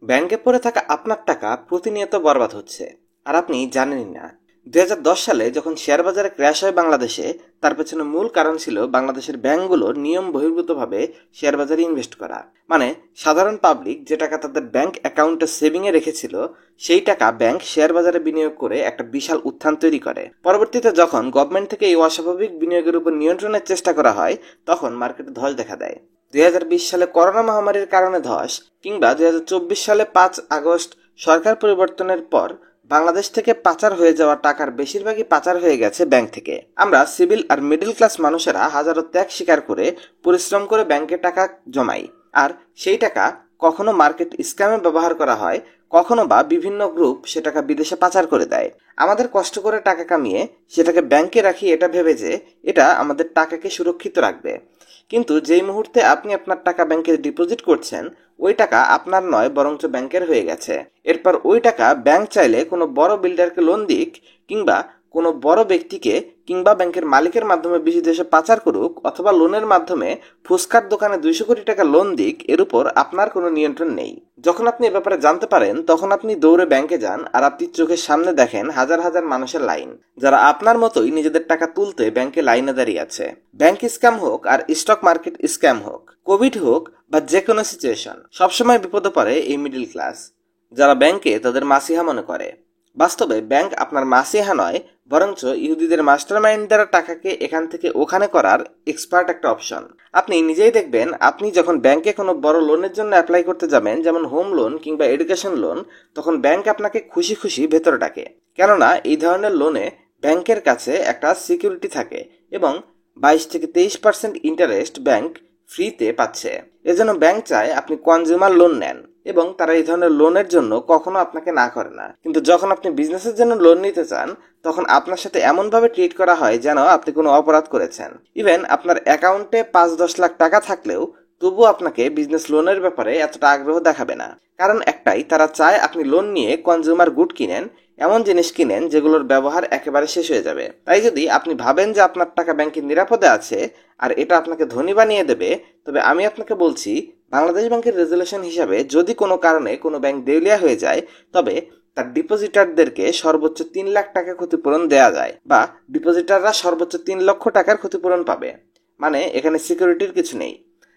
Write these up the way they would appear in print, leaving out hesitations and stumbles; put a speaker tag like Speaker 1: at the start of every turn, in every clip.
Speaker 1: ব্যাংকে পড়ে থাকা আপনার টাকা প্রতিনিয়ত বরবাদ হচ্ছে আর আপনি জানেনই না। 2010 সালে যখন শেয়ার বাজারে ক্র্যাশ হয় বাংলাদেশে, তার পেছনে মূল কারণ ছিল বাংলাদেশের ব্যাংকগুলো নিয়ম বহির্ভূতভাবে শেয়ার বাজারে ইনভেস্ট করা। মানে সাধারণ পাবলিক যে টাকা তাদের ব্যাংক অ্যাকাউন্টে সেভিং এ রেখেছিল, সেই টাকা ব্যাংক শেয়ার বাজারে বিনিয়োগ করে একটা বিশাল উত্থান তৈরি করে। পরবর্তীতে যখন গভর্নমেন্ট থেকে এই অস্বাভাবিক বিনিয়োগের উপর নিয়ন্ত্রণের চেষ্টা করা হয়, তখন মার্কেটে ধস দেখা দেয়। 2020 সালে করোনা মহামারীর কারণে ধস, কিংবা 2024 সালে 5 আগস্ট সরকার পরিবর্তনের পর বাংলাদেশ থেকে পাচার হয়ে যাওয়া টাকার বেশিরভাগই পাচার হয়ে গেছে ব্যাংক থেকে। আমরা সিভিল আর মিডল ক্লাস মানুষেরা হাজারো ত্যাগ স্বীকার করে পরিশ্রম করে ব্যাংকে টাকা জমাই, আর সেই টাকা কখনো মার্কেট স্ক্যামে ব্যবহার করা হয়, কখনো বা বিভিন্ন গ্রুপ সে টাকা বিদেশে পাচার করে দেয়। আমাদের কষ্ট করে টাকা কামিয়ে সেটাকে ব্যাংকে রাখি এটা ভেবে যে এটা আমাদের টাকাকে সুরক্ষিত রাখবে, কিন্তু যেই মুহূর্তে আপনি আপনার টাকা ব্যাংকে ডিপোজিট করছেন, ওই টাকা আপনার নয় বরঞ্চ ব্যাংকের হয়ে গেছে। এরপর ওই টাকা ব্যাংক চাইলে কোনো বড় বিল্ডারকে লোন দিক, কিংবা কোনো বড় ব্যক্তিকে কিংবা ব্যাংকের মালিকের মাধ্যমে বিদেশে পাচার করুক, অথবা লোনের মাধ্যমে ফুসকার দোকানে 200 কোটি টাকা লোন দিক, এর উপর আপনার কোনো নিয়ন্ত্রণ নেই। যখন আপনি এ ব্যাপারে জানতে পারেন, তখন আপনি দৌড়ে ব্যাংকে যান আর আপনি চোখের সামনে দেখেন হাজার হাজার মানুষের লাইন, যারা আপনার মতোই নিজেদের টাকা তুলতে ব্যাংকে লাইনে দাঁড়িয়ে আছে। ব্যাংক স্ক্যাম হোক আর স্টক মার্কেট স্ক্যাম হোক, কোভিড হোক বা যে কোনো সিচুয়েশন, সবসময় বিপদে পড়ে এই মিডল ক্লাস, যারা ব্যাংকে তাদের মাসিহা মনে করে। বাস্তবে ব্যাংক আপনার মাসিহা নয়, বরঞ্চ ইহুদিদের মাস্টারমাইন্ড দ্বারা টাকাকে এখান থেকে ওখানে করার এক্সপার্ট একটা অপশন। আপনি নিজেই দেখবেন, আপনি যখন ব্যাংকে কোনো বড় লোনের জন্য অ্যাপ্লাই করতে যাবেন, যেমন হোম লোন কিংবা এডুকেশন লোন, তখন ব্যাংক আপনাকে খুশি খুশি ভেতরে ডাকে। কেননা এই ধরনের লোনে ব্যাংকের কাছে একটা সিকিউরিটি থাকে এবং 22 থেকে 23% ইন্টারেস্ট ব্যাংক ফ্রিতে পাচ্ছে। এজন্য ব্যাংক চায় আপনি কনজিউমার লোন নেন, এবং তারা এই ধরনের লোনের জন্য কখনো আপনাকে না করে না। কিন্তু যখন আপনি বিজনেসের জন্য লোন নিতে চান, তখন আপনার সাথে এমনভাবে ট্রিট করা হয় যেন আপনি কোনো অপরাধ করেছেন। ইভেন আপনার অ্যাকাউন্টে 5-10 লাখ টাকা থাকলেও তবুও আপনাকে বিজনেস লোনের ব্যাপারে এতটা আগ্রহ দেখাবে না। কারণ একটাই, তারা চায় আপনি লোন নিয়ে কনজিউমার গুড কিনেন, এমন জিনিস কিনেন যেগুলোর ব্যবহার একেবারে শেষ হয়ে যাবে। তাই যদি আপনি ভাবেন যে আপনার টাকা ব্যাংকে নিরাপদে আছে আর এটা আপনাকে ধনী বানিয়ে দেবে, তবে আমি আপনাকে বলছি, বাংলাদেশ ব্যাংকের রেজুলেশন হিসাবে যদি কোনো কারণে কোনো ব্যাংক দেউলিয়া হয়ে যায়, তবে তার ডিপোজিটারদেরকে সর্বোচ্চ 3 লাখ টাকা ক্ষতিপূরণ দেয়া যায়, বা ডিপোজিটাররা সর্বোচ্চ 3 লক্ষ টাকার ক্ষতিপূরণ পাবে। মানে এখানে সিকিউরিটির কিছু নেই।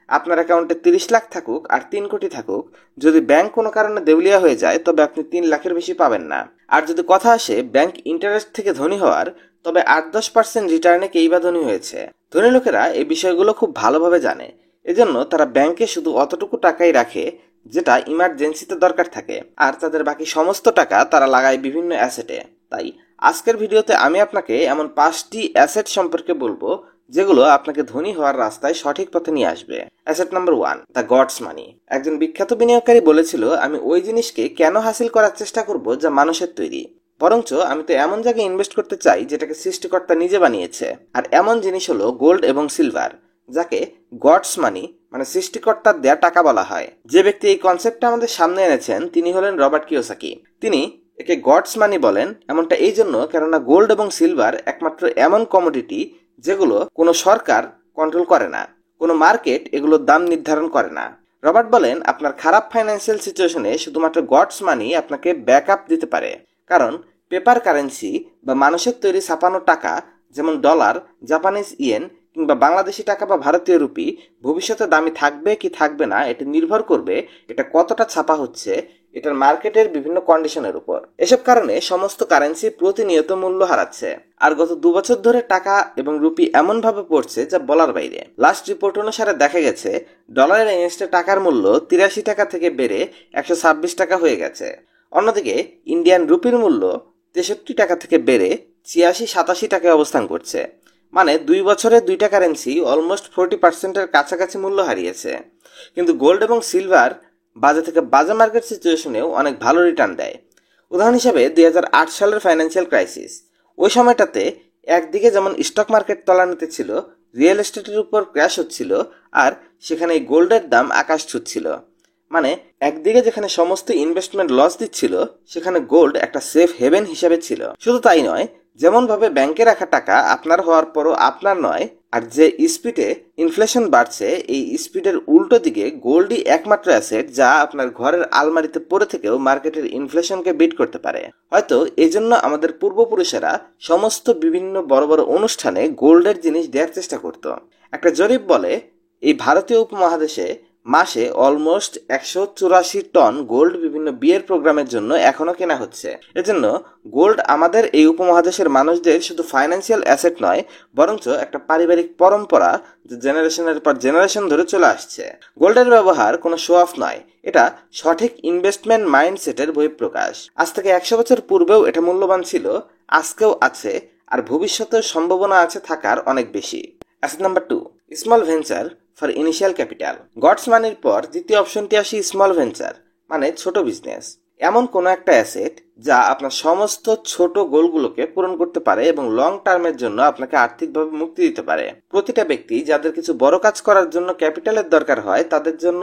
Speaker 1: আপনার অ্যাকাউন্টে 30 লাখ থাকুক আর 3 কোটি থাকুক, যদি ব্যাংক কোনো কারণে দেউলিয়া হয়ে যায়, তবে আপনি 3 লাখের বেশি পাবেন না। আর যদি কথা আসে ব্যাংক ইন্টারেস্ট থেকে ধনী হওয়ার, তবে 8-10% রিটার্নে কেই বা ধনী হয়েছে। ধনী লোকেরা এই বিষয়গুলো খুব ভালোভাবে জানে, এজন্য তারা ব্যাংকে শুধু অতটুকু টাকাই রাখে যেটা ইমার্জেন্সিতে দরকার থাকে, আর তাদের বাকি সমস্ত টাকা তারা লাগায় বিভিন্ন অ্যাসেটে। তাই আজকের ভিডিওতে আমি আপনাকে এমন 5টি অ্যাসেট সম্পর্কে বলবো যেগুলো আপনাকে ধনী হওয়ার রাস্তায় সঠিক পথে নিয়ে আসবে। অ্যাসেট নাম্বার 1, দ্য গডস মানি। একজন বিখ্যাত বিনিয়োগকারী বলেছিল, আমি ওই জিনিসকে কেন হাসিল করার চেষ্টা করব যা মানুষের তৈরি, বরঞ্চ আমি তো এমন জায়গায় ইনভেস্ট করতে চাই যেটাকে সৃষ্টিকর্তা নিজে বানিয়েছে। আর এমন জিনিস হলো গোল্ড এবং সিলভার, যাকে গডস মানি মানে সৃষ্টিকর্তার দেয়া টাকা বলা হয়। যে ব্যক্তি এই কনসেপ্টটা আমাদের সামনে এনেছেন তিনি হলেন রবার্ট কিওসাকি। তিনি একে গডস মানি বলেন, এমনটা এই জন্য কেননা গোল্ড এবং সিলভার একমাত্র এমন কমোডিটি যেগুলো কোনো সরকার কন্ট্রোল করে না, কোনো মার্কেট এগুলোর দাম নির্ধারণ করে না। রবার্ট বলেন, আপনার খারাপ ফাইন্যান্সিয়াল সিচুয়েশনে শুধুমাত্র গডস মানি আপনাকে ব্যাকআপ দিতে পারে, কারণ পেপার কারেন্সি বা মানুষের তৈরি ছাপানো টাকা, যেমন ডলার, জাপানিজ ইয়েন কিংবা বাংলাদেশি টাকা বা ভারতীয় রুপি, ভবিষ্যতে দামি থাকবে কি থাকবে না এটা নির্ভর করবে এটা কতটা ছাপা হচ্ছে, এটার মার্কেটের বিভিন্ন কন্ডিশনের উপর। এসব কারণে সমস্ত কারেন্সি প্রতিনিয়ত মূল্য হারাচ্ছে, আর গত 2 বছর ধরে টাকা এবং রুপি এমন ভাবে পড়ছে যা বলার বাইরে। লাস্ট রিপোর্ট অনুসারে দেখা গেছে ডলারের এগেইনস্টে টাকার মূল্য 83 টাকা থেকে বেড়ে 126 টাকা হয়ে গেছে। অন্যদিকে ইন্ডিয়ান রুপির মূল্য 63 টাকা থেকে বেড়ে 86-87 টাকায় অবস্থান করছে। মানে 2 বছরে 2টা কারেন্সি অলমোস্ট 40%-এর কাছাকাছি মূল্য হারিয়েছে। কিন্তু গোল্ড এবং সিলভার বাজে থেকে বাজে মার্কেট সিচুয়েশনেও অনেক ভালো রিটার্ন দেয়। উদাহরণ হিসাবে 2008 সালের ফাইন্যান্সিয়াল ক্রাইসিস, ওই সময়টাতে একদিকে যেমন স্টক মার্কেট তলানিতে ছিল, রিয়েল এস্টেটের উপর ক্র্যাশ হচ্ছিল, আর সেখানে গোল্ডের দাম আকাশ ছুঁচ্ছিল। মানে একদিকে যেখানে সমস্ত ইনভেস্টমেন্ট লস দিচ্ছিল, সেখানে গোল্ড একটা সেফ হেভেন হিসেবে ছিল। শুধু তাই নয়, যেমন ভাবে ব্যাংকে রাখা টাকা আপনার হওয়ার পরও আপনার নয়, আর যে স্পিডে ইনফ্লেশন বাড়ছে, এই স্পিডের উল্টো দিকে গোল্ডই একমাত্র অ্যাসেট যা আপনার ঘরের আলমারিতে পড়ে থেকেও মার্কেটের ইনফ্লেশনকে বিট করতে পারে। হয়তো এজন্য আমাদের পূর্বপুরুষেরা সমস্ত বিভিন্ন বড় বড় অনুষ্ঠানে গোল্ডের জিনিস দেওয়ার চেষ্টা করত। একটা জরিপ বলে এই ভারতীয় উপমহাদেশে মাসে অলমোস্ট 184 টন গোল্ড বিভিন্ন বিয়ের প্রোগ্রামের জন্য এখনো কেনা হচ্ছে। এজন্য গোল্ড আমাদের এই উপমহাদেশের মানুষদের শুধু ফাইন্যান্সিয়াল অ্যাসেট নয়, বরঞ্চ একটা পারিবারিক পরম্পরা যে জেনারেশনের পর জেনারেশন ধরে চলে আসছে। গোল্ডের ব্যবহার কোনো শো অফ নয়, এটা সঠিক ইনভেস্টমেন্ট মাইন্ডসেটের বহিঃপ্রকাশ। আজ থেকে 100 বছর পূর্বেও এটা মূল্যবান ছিল, আজকেও আছে, আর ভবিষ্যতের সম্ভাবনা আছে থাকার অনেক বেশি। Asset number 2, small venture for initial capital. God's মানির পর দ্বিতীয় অপশনটি আসি স্মল ভেঞ্চার, মানে ছোট বিজনেস। এমন কোনো একটা অ্যাসেট যা আপনার সমস্ত ছোট গোলগুলোকে পূরণ করতে পারে এবং লং টার্মের জন্য আপনাকে আর্থিকভাবে মুক্তি দিতে পারে। প্রতিটা ব্যক্তি যাদের কিছু বড় কাজ করার জন্য ক্যাপিটালের দরকার হয়, তাদের জন্য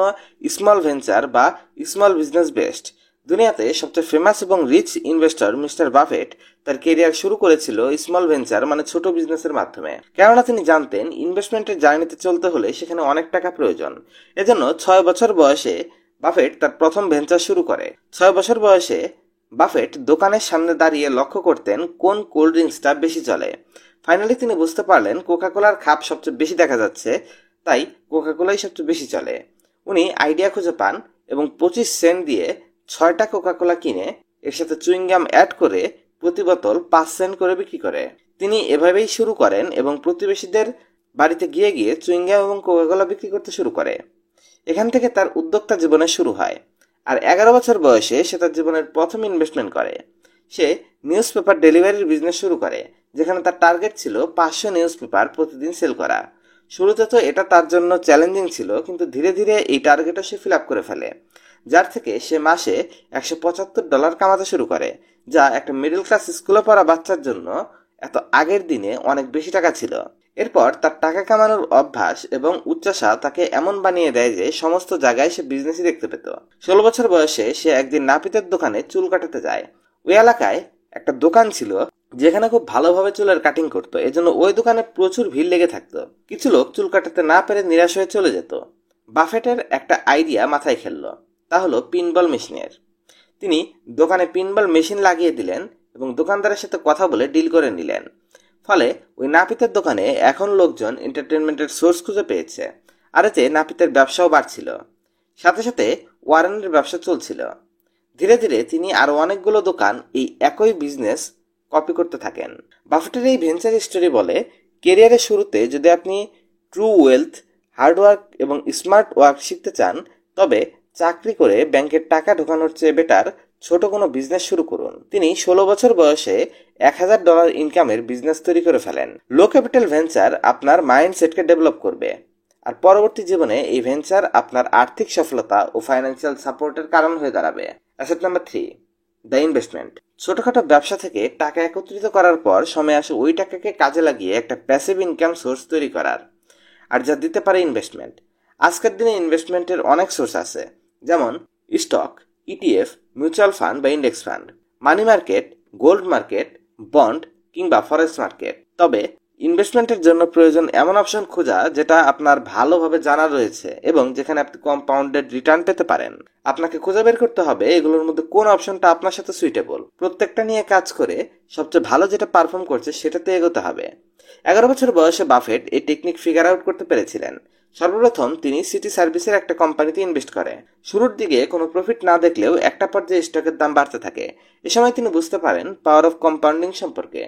Speaker 1: স্মল ভেঞ্চার বা স্মল বিজনেস বেস্ট। দুনিয়াতে সবচেয়ে ফেমাস এবং রিচ ইনভেস্টর মিস্টার বাফেট তার কেরিয়ার শুরু করেছিল স্মল ভেঞ্চার মানে ছোট বিজনেসের মাধ্যমে। কেননা তিনি জানতেন ইনভেস্টমেন্টের জার্নিতে চলতে হলে সেখানে অনেক টাকা প্রয়োজন। এজন্য 6 বছর বয়সে বাফেট তার প্রথম ভেঞ্চার শুরু করে। 6 বছর বয়সে বাফেট দোকানের সামনে দাঁড়িয়ে লক্ষ্য করতেন কোন কোল্ড ড্রিঙ্কসটা বেশি চলে। ফাইনালি তিনি বুঝতে পারলেন কোকাকোলার খাপ সবচেয়ে বেশি দেখা যাচ্ছে, তাই কোকাকোলাই সবচেয়ে বেশি চলে। উনি আইডিয়া খুঁজে পান এবং 25 সেন্ট দিয়ে 6টা কোকাকোলা কিনে এর সাথে চুইংগাম অ্যাড করে প্রতি বোতল 5 সেন্ট করে বিক্রি করে। তিনি এভাবেই শুরু করেন এবং প্রতিবেশীদের বাড়িতে গিয়ে গিয়ে চুইংগাম এবং কোকাকোলা বিক্রি করতে শুরু করে। এখান থেকে তার উদ্যোক্তা জীবনে শুরু হয়। আর 11 বছর বয়সে সে তার জীবনের প্রথম ইনভেস্টমেন্ট করে। সে নিউজ পেপার ডেলিভারির বিজনেস শুরু করে, যেখানে তার টার্গেট ছিল 500 নিউজ পেপার প্রতিদিন সেল করা। শুরুতে তো এটা তার জন্য চ্যালেঞ্জিং ছিল, কিন্তু ধীরে ধীরে এই টার্গেটও সে ফিল আপ করে ফেলে, যার থেকে সে মাসে $175 কামাতে শুরু করে, যা একটা মিডল ক্লাস স্কুলে পড়া বাচ্চার জন্য এত আগের দিনে অনেক বেশি টাকা ছিল। এরপর তার টাকা কামানোর অভ্যাস এবং উচ্চাসা তাকে এমন বানিয়ে দেয় যে সমস্ত জায়গায় সে বিজনেসই দেখতে পেত। 16 বছর বয়সে সে একদিন নাপিতের দোকানে চুল কাটাতে যায়। ওই এলাকায় একটা দোকান ছিল যেখানে খুব ভালোভাবে চুলের কাটিং করতো, এজন্য ওই দোকানে প্রচুর ভিড় লেগে থাকতো। কিছু লোক চুল কাটাতে না পেরে নিরাশ হয়ে চলে যেত। বাফেটের একটা আইডিয়া মাথায় খেললো, তা হলো পিনবল মেশিনের। তিনি দোকানে পিনবল মেশিন লাগিয়ে দিলেন এবং দোকানদারের সাথে কথা বলে ডিল করে নিলেন। ফলে ওই নাপিতের দোকানে এখন লোকজন এন্টারটেনমেন্টের সোর্স খুঁজে পেয়েছে, আর এতে নাপিতের ব্যবসাও বাড়ছিল। সাথে সাথে ওয়ারেনের ব্যবসা চলছিল। ধীরে ধীরে তিনি আরো অনেকগুলো দোকান এই একই বিজনেস কপি করতে থাকেন। বাফেটের এই ভেঞ্চার স্টোরি বলে, কেরিয়ারের শুরুতে যদি আপনি ট্রু ওয়েলথ, হার্ডওয়ার্ক এবং স্মার্ট ওয়ার্ক শিখতে চান, তবে চাকরি করে ব্যাংকের টাকা ঢোকানোর চেয়ে বেটার ছোট কোনো বিজনেস শুরু করুন। তিনি 16 বছর বয়সে $1000 ইনকামের বিজনেস তৈরি করে ফেলেন। লো ক্যাপিটাল ভেঞ্চার আপনার মাইন্ডসেটকে ডেভেলপ করবে, আর পরবর্তী জীবনে এই ভেঞ্চার আপনার আর্থিক সফলতা ও ফাইন্যান্সিয়াল সাপোর্টের কারণ হয়ে দাঁড়াবে। Asset number 3, the investment. ছোটখাটো ব্যবসা থেকে টাকা একত্রিত করার পর সময় আসে ওই টাকাকে কাজে লাগিয়ে একটা প্যাসিভ ইনকাম সোর্স তৈরি করার, আর যা দিতে পারে ইনভেস্টমেন্ট। আজকের দিনে ইনভেস্টমেন্টের অনেক সোর্স আছে, যেমন স্টক, ইটিএফ, মিউচুয়াল ফান্ড বা index fund, money market, gold market, bond কিংবা ফরেক্স মার্কেট। তবে ইনভেস্টমেন্টের জন্য প্রয়োজন এমন অপশন খোঁজা যেটা আপনার ভালোভাবে জানা রয়েছে এবং যেখানে আপনি কম্পাউন্ডেড রিটার্ন পেতে পারেন। আপনাকে খুঁজে বের করতে হবে এগুলোর মধ্যে কোন অপশনটা আপনার সাথে সুইটেবল। প্রত্যেকটা নিয়ে কাজ করে সবচেয়ে ভালো যেটা পারফর্ম করছে সেটাতে এগোতে হবে। 11 বছর বয়সে বাফেট এই টেকনিক ফিগার আউট করতে পেরেছিলেন। সর্বপ্রথম তিনি সিটি সার্ভিসের একটা কোম্পানিতে ইনভেস্ট করে। শুরুর দিকে কোনো প্রফিট না দেখলেও একটা পর্যায়ে স্টকের দাম বাড়তে থাকে। এ সময় তিনি বুঝতে পারেন পাওয়ার অফ কম্পাউন্ডিং সম্পর্কে।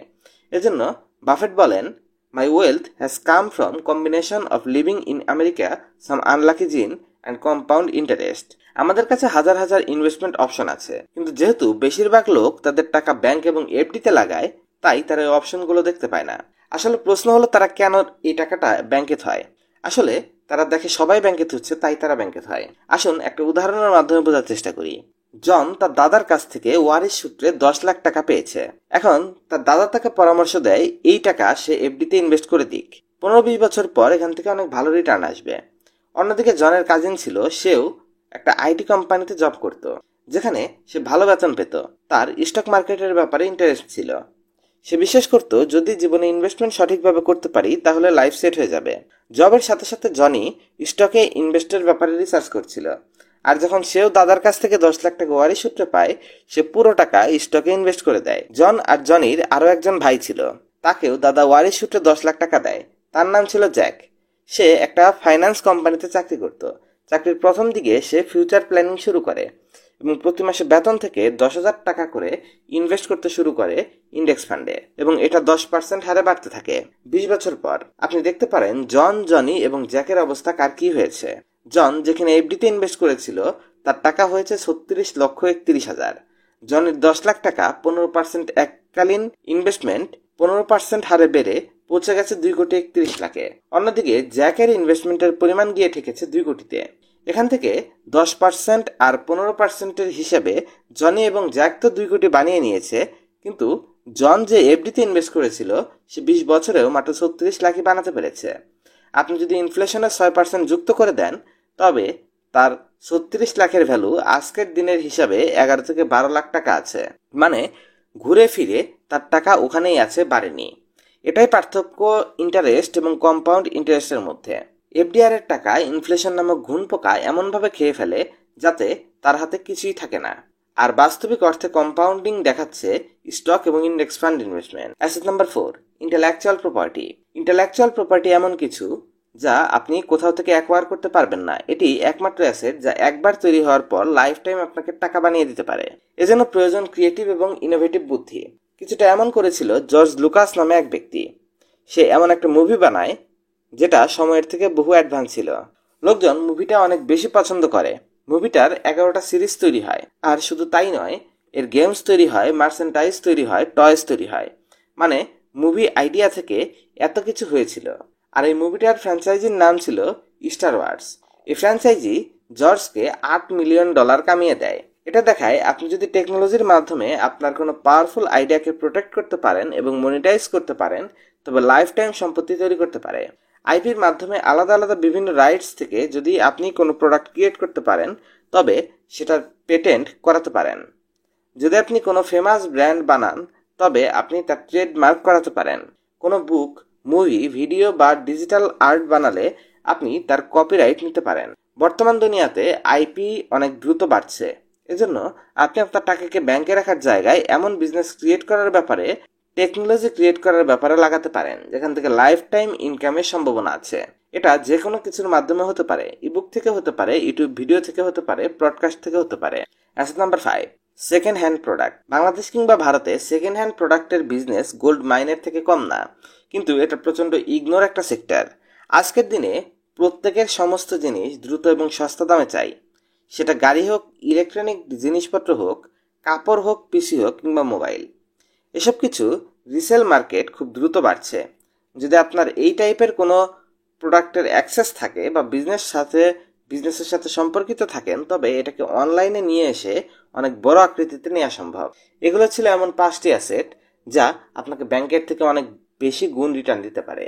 Speaker 1: এজন্য বাফেট বলেন, My wealth has come from combination of living in America, some unlucky gene and compound interest. আমাদের কাছে হাজার হাজার ইনভেস্টমেন্ট অপশন আছে, কিন্তু যেহেতু বেশিরভাগ লোক তাদের টাকা ব্যাংক এবং এফডিতে লাগায়, তাই তারা এই অপশনগুলো দেখতে পায় না। আসলে প্রশ্ন হলো তারা কেন এই টাকাটা ব্যাংকে থয়। আসলে তারা দেখে সবাই ব্যাংকে থুচ্ছে, তাই তারা ব্যাংকে থয়। আসুন একটা উদাহরণের মাধ্যমে বোঝার চেষ্টা করি। জন তার দাদার কাছ থেকে ওয়ারিশ সূত্রে 10 লাখ টাকা পেয়েছে। এখন তার দাদা তাকে পরামর্শ দেয় এই টাকা সে এফডিতে ইনভেস্ট করে দিক। 15-20 বছর পর এখান থেকে অনেক ভালো রিটার্ন আসবে। অন্যদিকে জনের কাজিন ছিল, সেও একটা আইটি কোম্পানিতে জব করত, যেখানে সে ভালো বেতন পেত। তার স্টক মার্কেটের ব্যাপারে ইন্টারেস্ট ছিল। সে বিশ্বাস করত যদি জীবনে ইনভেস্টমেন্ট সঠিকভাবে করতে পারি তাহলে লাইফ সেট হয়ে যাবে। জবের সাথে সাথে জনি স্টকে ইনভেস্টের ব্যাপারে রিসার্চ করছিল, আর যখন সেও দাদার কাছ থেকে 10 লাখ টাকা ওয়ারি সূত্রে পায়, সে পুরো টাকা স্টকে ইনভেস্ট করে দেয়। জন আর জনির আরো একজন ভাই ছিল, তাকেও দাদা ওয়ারি সূত্রে 10 লাখ টাকা দেয়। তার নাম ছিল জ্যাক। সে একটা ফাইন্যান্স কোম্পানিতে চাকরি করত। চাকরির প্রথম দিকে সে ফিউচার প্ল্যানিং শুরু করে এবং প্রতি মাসে বেতন থেকে 10,000 টাকা করে ইনভেস্ট করতে শুরু করে ইন্ডেক্স ফান্ডে, এবং এটা 10% হারে বাড়তে থাকে। 20 বছর পর আপনি দেখতে পারেন জন, জনি এবং জ্যাকের অবস্থা কার কি হয়েছে। জন যেখানে এফডিতে ইনভেস্ট করেছিল তার টাকা হয়েছে 36,31,000। জনের 10 লাখ টাকা 15% এককালীন ইনভেস্টমেন্ট 15% হারে বেড়ে পৌঁছে গেছে 2,31,00,000-এ। অন্যদিকে জ্যাকের ইনভেস্টমেন্টের পরিমাণ গিয়ে ঠেকেছে 2 কোটিতে। এখান থেকে 10% আর 15%-এর হিসাবে জনি এবং জ্যাক তো 2 কোটি বানিয়ে নিয়েছে, কিন্তু জন যে এফডিতে ইনভেস্ট করেছিল সে 20 বছরেও মাত্র 36 লাখই বানাতে পেরেছে। আপনি যদি ইনফ্লেশনের 6% যুক্ত করে দেন তবে তার 36 লাখের ভ্যালু আজকের দিনের হিসাবে 11 থেকে 12 লাখ টাকা আছে। মানে ঘুরে ফিরে তার টাকা ওখানেই আছে, বাড়েনি। এটাই পার্থক্য ইন্টারেস্ট এবং কম্পাউন্ড ইন্টারেস্টের মধ্যে। এফডিআর এর টাকা ইনফ্লেশন নামক ঘুণ পোকা এমনভাবে খেয়ে ফেলে যাতে তার হাতে কিছুই থাকে না। আর বাস্তবিক অর্থে কম্পাউন্ডিং দেখাচ্ছে স্টক এবং index fund investment. Asset number 4, intellectual property. Intellectual property এমন কিছু যা আপনি কোথাও থেকে অ্যাকোয়ার করতে পারবেন না। এটি একমাত্র অ্যাসেট যা একবার তৈরি হওয়ার পর লাইফ টাইম আপনাকে টাকা বানিয়ে দিতে পারে। এজন্য প্রয়োজন ক্রিয়েটিভ এবং ইনোভেটিভ বুদ্ধি। কিছুটা এমন করেছিল জর্জ লুকাস নামে এক ব্যক্তি। সে এমন একটা মুভি বানায় যেটা সময়ের থেকে বহু অ্যাডভান্স ছিল। লোকজন মুভিটা অনেক বেশি পছন্দ করে। মুভিটার 11টা সিরিজ তৈরি হয়, আর শুধু তাই নয়, এর গেমস তৈরি হয়, মার্চেন্ডাইজ তৈরি হয়, টয়েস তৈরি হয়। মানে মুভি আইডিয়া থেকে এত কিছু হয়েছিল। আর এই মুভিটার ফ্র্যাঞ্চাইজির নাম ছিল স্টার ওয়ার্স। এই ফ্র্যাঞ্চাইজি জর্জকে $8 মিলিয়ন কামিয়ে দেয়। এটা দেখায় আপনি যদি টেকনোলজির মাধ্যমে আপনার কোনো পাওয়ারফুল আইডিয়াকে প্রোটেক্ট করতে পারেন এবং মনিটাইজ করতে পারেন তবে লাইফ টাইম সম্পত্তি তৈরি করতে পারে। আইপির মাধ্যমে আলাদা আলাদা বিভিন্ন রাইটস থেকে যদি আপনি কোনো প্রোডাক্ট ক্রিয়েট করতে পারেন তবে সেটার পেটেন্ট করাতে পারেন। যদি আপনি কোনো ফেমাস ব্র্যান্ড বানান তবে আপনি তার ট্রেডমার্ক করাতে পারেন। কোনো বুক, মুভি, ভিডিও বা ডিজিটাল আর্ট বানালে আপনি তার কপিরাইট নিতে পারেন। বর্তমান দুনিয়াতে আইপি অনেক দ্রুত বাড়ছে, এজন্য আপনি আপনার টাকাকে ব্যাংকে রাখার জায়গায় এমন বিজনেস ক্রিয়েট করার ব্যাপারে, টেকনোলজি ক্রিয়েট করার ব্যাপারে লাগাতে পারেন যেখান থেকে লাইফ টাইম ইনকামের সম্ভাবনা আছে। এটা যে কোনো কিছুর মাধ্যমে হতে পারে, ইবুক থেকে হতে পারে, ইউটিউব ভিডিও থেকে হতে পারে, ব্রডকাস্ট থেকে হতে পারে। Asset number 5, second hand product. Bangladesh কিংবা ভারতে সেকেন্ড হ্যান্ড প্রোডাক্টের বিজনেস গোল্ড মাইনের থেকে কম না, কিন্তু এটা প্রচন্ড ইগনোর একটা সেক্টর। আজকের দিনে প্রত্যেকের সমস্ত জিনিস দ্রুত এবং সস্তা দামে চাই, সেটা গাড়ি হোক, ইলেকট্রনিক জিনিসপত্র হোক, কাপড় হোক, পিসি হোক কিংবা মোবাইল। এসব কিছু রিসেল মার্কেট খুব দ্রুত বাড়ছে। যদি আপনার এই টাইপের কোনো প্রোডাক্টের অ্যাক্সেস থাকে বা বিজনেসের সাথে সম্পর্কিত থাকেন তবে এটাকে অনলাইনে নিয়ে এসে অনেক বড় আকৃতিতে নেওয়া সম্ভব। এগুলো ছিল এমন 5টি অ্যাসেট যা আপনাকে ব্যাংকের থেকে অনেক বেশি গুণ রিটার্ন দিতে পারে।